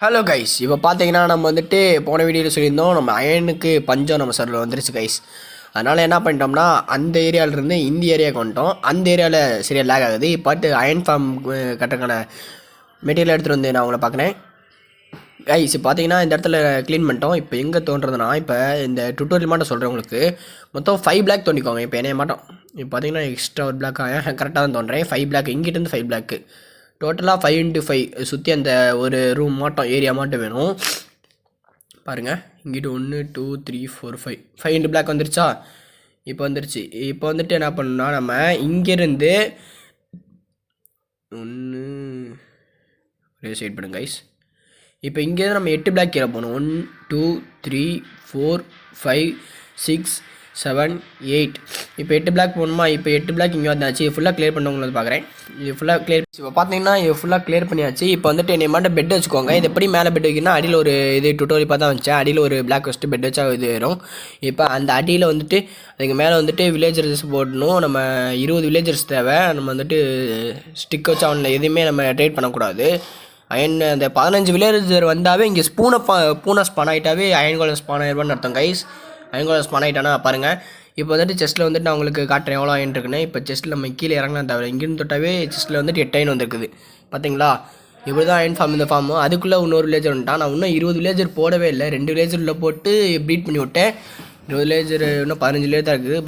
Hello guys, இப்போ பார்த்தீங்கன்னா நம்ம வந்துட்டு போன வீடியோவில் சொல்லியிருந்தோம் நம்ம அயனுக்கு பஞ்சம் நம்ம சர்வில் வந்துருச்சு கைஸ். அதனால் என்ன பண்ணிட்டோம்னா அந்த ஏரியாவிலேருந்து இந்த ஏரியாவுக்கு வந்துட்டோம். அந்த ஏரியாவில் சரியாக லேக் ஆகுது. இப்போ அயன் ஃபார்ம் கட்டுறதுக்கான மெட்டீரியல் எடுத்துகிட்டு வந்து நான் உங்களை பார்க்குறேன் கைஸ். பார்த்தீங்கன்னா இந்த இடத்துல க்ளீன் பண்ணிட்டோம். இப்போ எங்கே தோன்றதுனா இப்போ இந்த டுட்டோரியல் மட்டும் சொல்கிறேன் உங்களுக்கு. மொத்தம் 5 பிளாக் தோண்டிக்கோங்க. இப்போ என்னைய மாட்டோம். இப்போ பார்த்தீங்கன்னா எக்ஸ்ட்ரா ஒரு பிளாக் கரெக்டாக தான் தோன்றேன். 5 பிளாக் இங்கிட்டேருந்து 5 பிளாக்கு டோட்டலாக 5x5 சுற்றி அந்த ஒரு ரூம் மாட்டோம் ஏரியா மாட்டம் வேணும். பாருங்கள் இங்கிட்டு 1 2 3 4 5 இன்ட்டு பிளாக் வந்துருச்சா. இப்போ வந்துருச்சு. இப்போ வந்துட்டு என்ன பண்ணணும்னா நம்ம இங்கேருந்து ஒன்று ஒரே சைட் பண்ணுங்க கைஸ். இப்போ இங்கேருந்து நம்ம 8 பிளாக் கீழே போகணும். 1 2 3 4 5 6 7 8. இப்போ 8 பிளாக் போகணுமா. இப்போ 8 பிளாக் இங்கே வந்தாச்சு. ஃபுல்லாக கிளியர் பண்ணவங்களை பார்க்குறேன். இது ஃபுல்லாக கிளியர். இப்போ பார்த்தீங்கன்னா இது ஃபுல்லாக கிளியர் பண்ணியாச்சு. இப்போ வந்துட்டு என்னை மட்டும் பெட் வச்சுக்கோங்க. இது எப்படி மேலே பெட் வைக்கணும்னா அடியில் ஒரு இது டுட்டோரியல் பார்த்தா வச்சேன். அடியில் ஒரு பிளாக் வச்சுட்டு பெட் வச்சா இது வரும். இப்போ அந்த அடியில் வந்துட்டு அதுக்கு மேலே வந்துட்டு வில்லேஜர்ஸ் போடணும். நம்ம 20 வில்லேஜர்ஸ் தேவை. நம்ம வந்துட்டு ஸ்டிக் வச்சு அவனில் எதுவுமே நம்ம ட்ரேட் பண்ணக்கூடாது. அயன் அந்த 15 வில்லேஜர் வந்தாவே இங்கே பூனை ஸ்பான் ஆகிட்டாவே அயன் கோலம் ஸ்பான் ஆயிடுவான்னு அர்த்தம் கைஸ். அயன் கோலம் ஸ்பான் ஆகிட்டானா பாருங்கள். இப்போ வந்துட்டு செஸ்ட்டில் வந்துட்டு நான் உங்களுக்கு காட்டுறேன் எவ்வளோ அயன் இருக்குன்னு. இப்போ செஸ்ட்டில் நம்ம கீழே இறங்கலாம் தவிர இங்கேருந்து தொட்டாவே செஸ்ட்டில் வந்துட்டு 8 அயன் வந்துருக்குது பார்த்தீங்களா. இப்படி தான் அயன் ஃபார்ம். இந்த ஃபார்மு அதுக்குள்ளே இன்னொரு வில்லேஜர் வந்துட்டான். நான் இன்னும் 20 வில்லேஜர் போடவே இல்லை. 2 வில்லேஜரில் போட்டு ப்ரீட் பண்ணி விட்டேன். 20 வில்லேஜர் இன்னும் 15 வில்லேஜ் தான் இருக்குது.